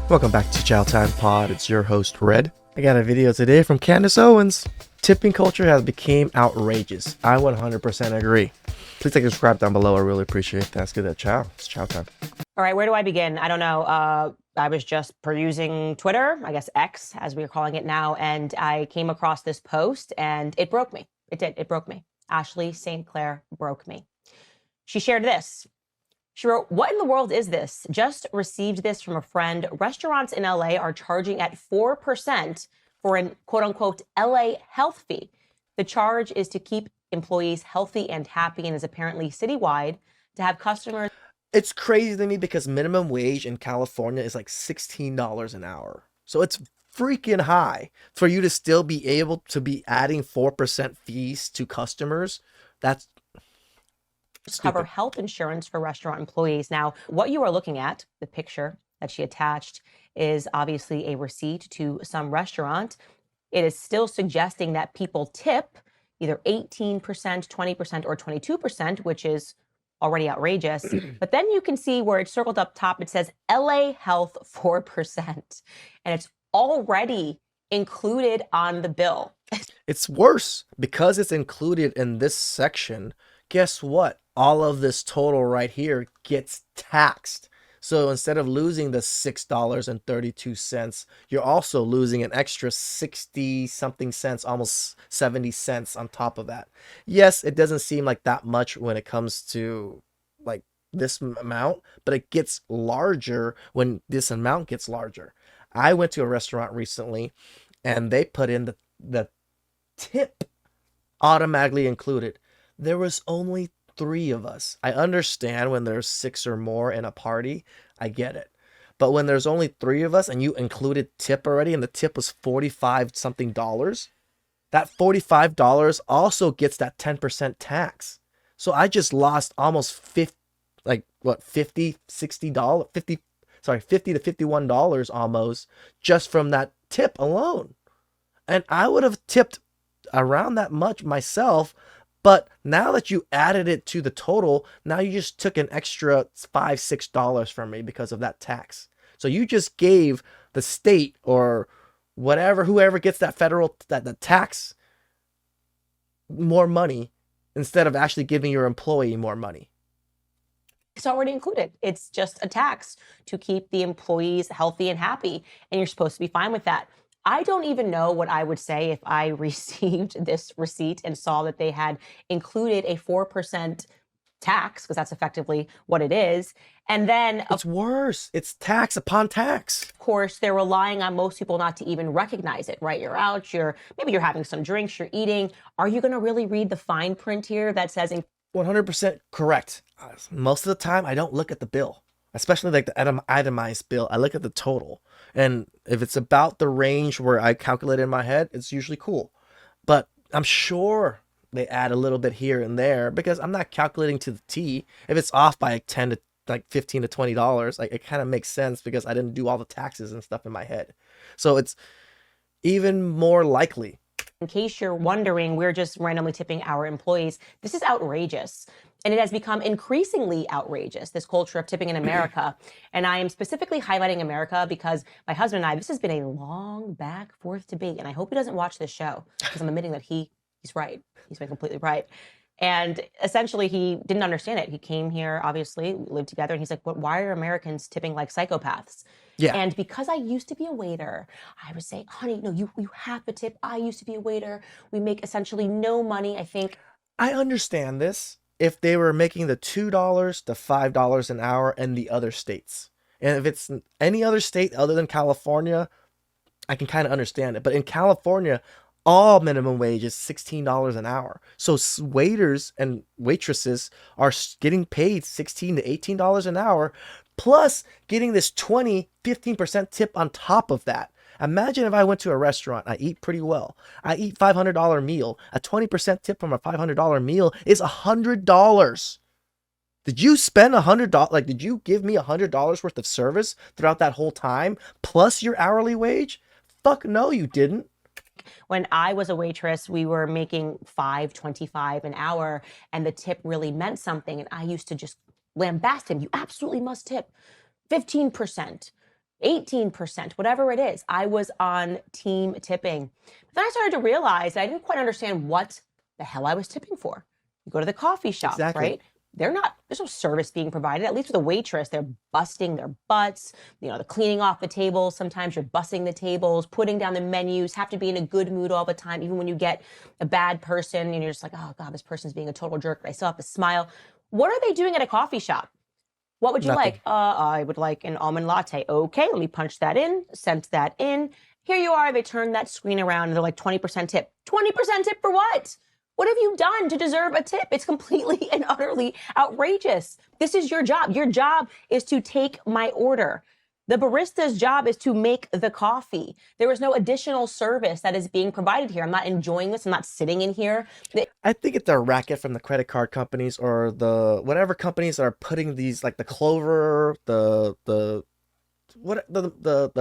Welcome back to TheChowTimePod. It's your host, Red. I got a video today from Candace Owens. Tipping culture has become outrageous. I 100% agree. Please take a subscribe down below. I really appreciate that. Let's get that chow. It's chow time. All right, where do I begin? I don't know. I was just perusing Twitter, I guess X, as we are calling it now, and I came across this post and it broke me. It did. It broke me. Ashley St. Clair broke me. She shared this. She wrote, "What in the world is this? Just received this from a friend. Restaurants in LA are charging at 4% for an quote unquote LA health fee. The charge is to keep employees healthy and happy and is apparently citywide to have customers." It's crazy to me because minimum wage in California is like $16 an hour. So it's freaking high for you to still be able to be adding 4% fees to customers. That's cover stupid. health insurance for restaurant employees. Now, what you are looking at, the picture that she attached, is obviously a receipt to some restaurant. It is still suggesting that people tip either 18%, 20%, or 22%, which is already outrageous. But then you can see where it's circled up top, it says LA Health 4%. And it's already included on the bill. It's worse because it's included in this section. Guess what? All of this total right here gets taxed. So instead of losing the $6.32, you're also losing an extra 60 something cents, almost 70 cents on top of that. Yes, it doesn't seem like that much when it comes to like this amount, but it gets larger when this amount gets larger. I went to a restaurant recently and they put in the tip automatically included. There was only 3 of us. I understand when there's 6 or more in a party, I get it. But when there's only 3 of us and you included tip already and the tip was 45 something dollars, that $45 also gets that 10% tax. So I just lost almost 50, like what, 50, $60, 50, sorry, $50 to $51 almost just from that tip alone. And I would have tipped around that much myself. But now that you added it to the total, now you just took an extra $5, $6 from me because of that tax. So you just gave the state or whatever, whoever gets that federal, that the tax, more money instead of actually giving your employee more money. It's already included. It's just a tax to keep the employees healthy and happy. And you're supposed to be fine with that. I don't even know what I would say if I received this receipt and saw that they had included a 4% tax, because that's effectively what it is. And then, It's worse. It's tax upon tax. of course, they're relying on most people not to even recognize it, right? You're out, maybe you're having some drinks, you're eating. Are you going to really read the fine print here that says 100% correct. Most of the time, I don't look at the bill, especially like the itemized bill. I look at the total. And if it's about the range where I calculate in my head, it's usually cool. But I'm sure they add a little bit here and there because I'm not calculating to the T. If it's off by like 10 to like 15 to $20, like it kind of makes sense because I didn't do all the taxes and stuff in my head. So it's even more likely. in case you're wondering, we're just randomly tipping our employees. This is outrageous. And it has become increasingly outrageous, this culture of tipping in America. And I am specifically highlighting America because my husband and I, this has been a long back forth debate. And I hope he doesn't watch this show because I'm admitting that he's right. He's been completely right. And essentially, he didn't understand it. He came here, obviously, we lived together, and he's like, why are Americans tipping like psychopaths? Yeah. And because I used to be a waiter, I would say, honey, no, you have to tip. I used to be a waiter. We make essentially no money. I think I understand this if they were making the $2 to $5 an hour in the other states. And if it's any other state other than California, I can kind of understand it. But in California, all minimum wage is $16 an hour. So waiters and waitresses are getting paid $16 to $18 an hour, plus getting this 15% tip on top of that. Imagine if I went to a restaurant, I eat pretty well. I eat $500 meal. A 20% tip from a $500 meal is $100. Did you spend $100? Like, did you give me $100 worth of service throughout that whole time, plus your hourly wage? Fuck no, you didn't. when I was a waitress, we were making $5.25 an hour, and the tip really meant something. And I used to just lambast him. You absolutely must tip 15%. 18%, whatever it is. I was on team tipping. But then I started to realize that I didn't quite understand what the hell I was tipping for. You go to the coffee shop, Exactly. right? There's no service being provided. At least with a waitress, they're busting their butts, the cleaning off the tables. Sometimes you're bussing the tables, putting down the menus, have to be in a good mood all the time. Even when you get a bad person and you're just like, oh God, this person's being a total jerk, but I still have to smile. What are they doing at a coffee shop? What would you Nothing. like? I would like an almond latte. Okay, let me punch that in, sent that in. Here you are. They turn that screen around and they're like 20% tip. 20% tip for what? What have you done to deserve a tip? It's completely and utterly outrageous. This is your job. Your job is to take my order. The barista's job is to make the coffee. There is no additional service that is being provided here. I'm not enjoying this. I'm not sitting in here. I think it's a racket from the credit card companies or the whatever companies are putting these like the Clover, the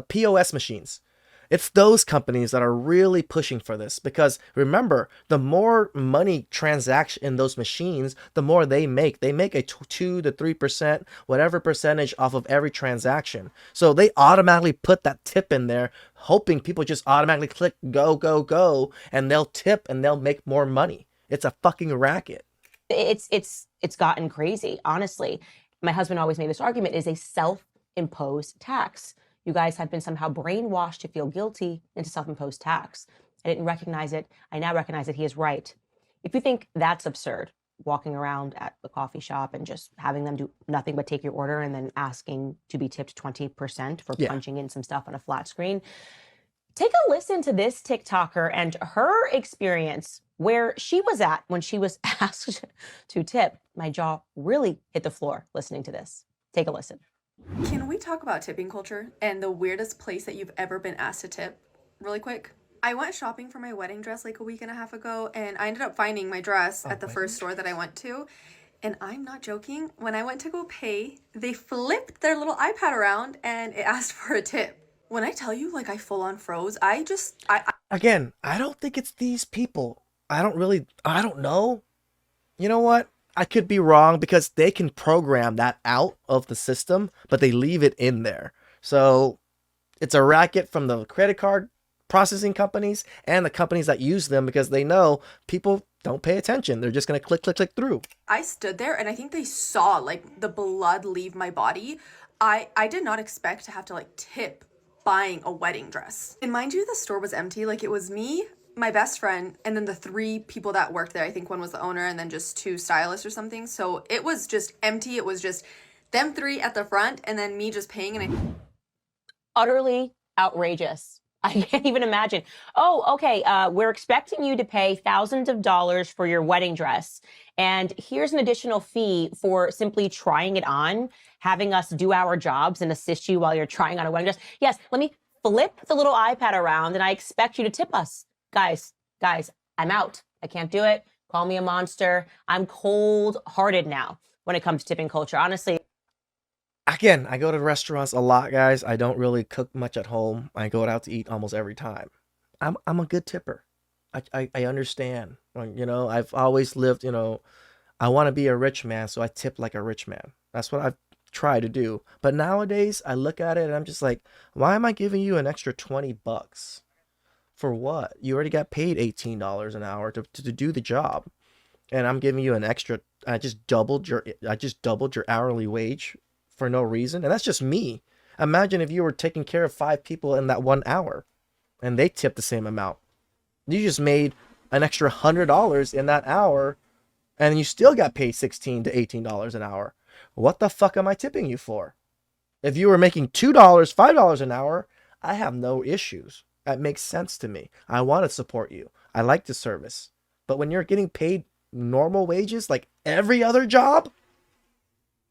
POS machines. It's those companies that are really pushing for this because remember, the more money transaction in those machines, the more they make. They make a 2 to 3%, whatever percentage off of every transaction. So they automatically put that tip in there, hoping people just automatically click go, go, go, and they'll tip and they'll make more money. It's a fucking racket. It's gotten crazy, honestly. My husband always made this argument: is a self-imposed tax. You guys have been somehow brainwashed to feel guilty into self-imposed tax. I didn't recognize it. I now recognize that he is right. If you think that's absurd, walking around at the coffee shop and just having them do nothing but take your order and then asking to be tipped 20% for Yeah. punching in some stuff on a flat screen, take a listen to this TikToker and her experience where she was at when she was asked to tip. My jaw really hit the floor listening to this. Take a listen. Can we talk about tipping culture and the weirdest place that you've ever been asked to tip really quick? I went shopping for my wedding dress like a week and a half ago, and I ended up finding my dress at the first store that I went to. And I'm not joking, when I went to go pay, they flipped their little iPad around and it asked for a tip. When I tell you, like, I full on froze, Again, I don't think it's these people. I don't know. You know what? I could be wrong because they can program that out of the system, but they leave it in there. So it's a racket from the credit card processing companies and the companies that use them because they know people don't pay attention. They're just going to click, click, click through. I stood there and I think they saw, like, the blood leave my body. I did not expect to have to, like, tip buying a wedding dress. And mind you, the store was empty. Like, it was me, my best friend, and then the 3 people that worked there. I think one was the owner and then just 2 stylists or something. So it was just empty. It was just them 3 at the front and then me just paying. And Utterly outrageous. I can't even imagine. Oh, okay. We're expecting you to pay thousands of dollars for your wedding dress. And here's an additional fee for simply trying it on, having us do our jobs and assist you while you're trying on a wedding dress. Yes, let me flip the little iPad around and I expect you to tip us. Guys, I'm out. I can't do it. Call me a monster. I'm cold-hearted now when it comes to tipping culture. Honestly, Again, I go to restaurants a lot, guys. I don't really cook much at home. I go out to eat almost every time. I'm a good tipper. I understand. I've always lived, I want to be a rich man, so I tip like a rich man. That's what I've tried to do. But nowadays, I look at it and I'm just like, why am I giving you an extra $20? For what? You already got paid $18 an hour to do the job. And I'm giving you an extra I just doubled your hourly wage for no reason. And that's just me. Imagine if you were taking care of 5 people in that 1 hour and they tipped the same amount. You just made an extra $100 in that hour and you still got paid $16 to $18 an hour. What the fuck am I tipping you for? If you were making $2, $5 an hour, I have no issues. That makes sense to me. I want to support you. I like the service. But when you're getting paid normal wages like every other job,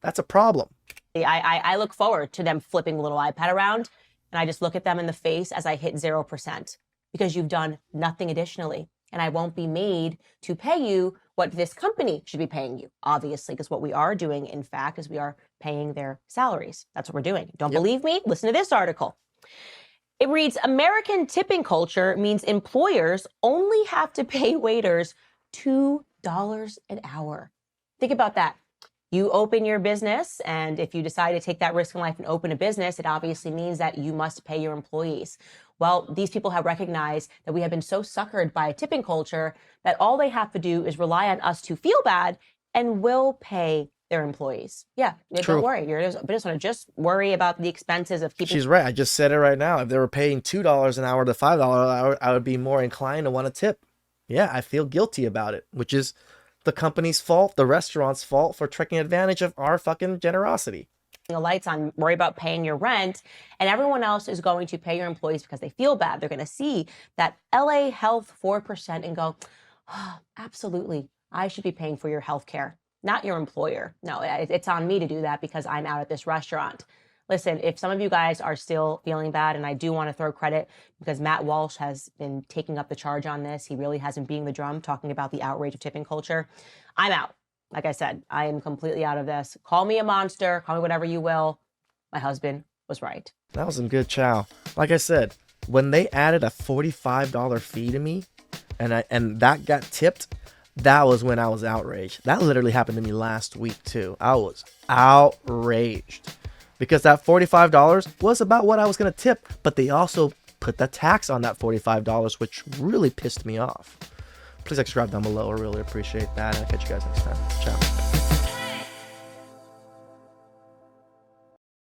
that's a problem. I look forward to them flipping the little iPad around and I just look at them in the face as I hit 0% because you've done nothing additionally. And I won't be made to pay you what this company should be paying you, obviously, because what we are doing, in fact, is we are paying their salaries. That's what we're doing. Don't believe me? Listen to this article. It reads, American tipping culture means employers only have to pay waiters $2 an hour. Think about that. You open your business, and if you decide to take that risk in life and open a business, it obviously means that you must pay your employees. Well, these people have recognized that we have been so suckered by a tipping culture that all they have to do is rely on us to feel bad and will pay their employees. Yeah, True. don't worry. You're a business owner. Just worry about the expenses of keeping. She's right. I just said it right now. If they were paying $2 an hour to $5 an hour, I would be more inclined to want to tip. Yeah, I feel guilty about it, which is the company's fault, the restaurant's fault for taking advantage of our fucking generosity. The lights on, worry about paying your rent, and everyone else is going to pay your employees because they feel bad. They're going to see that LA Health 4% and go, oh, absolutely, I should be paying for your health care, not your employer. No, it's on me to do that because I'm out at this restaurant. Listen, if some of you guys are still feeling bad, and I do want to throw credit because Matt Walsh has been taking up the charge on this. He really has been beating the drum, talking about the outrage of tipping culture. I'm out. Like I said, I am completely out of this. Call me a monster, call me whatever you will. My husband was right. That was some good chow. Like I said, when they added a $45 fee to me and that got tipped, that was when I was outraged. That literally happened to me last week too. I was outraged because that $45 was about what I was going to tip, but they also put the tax on that $45, which really pissed me off. Please subscribe down below. I really appreciate that. And I'll catch you guys next time. Ciao.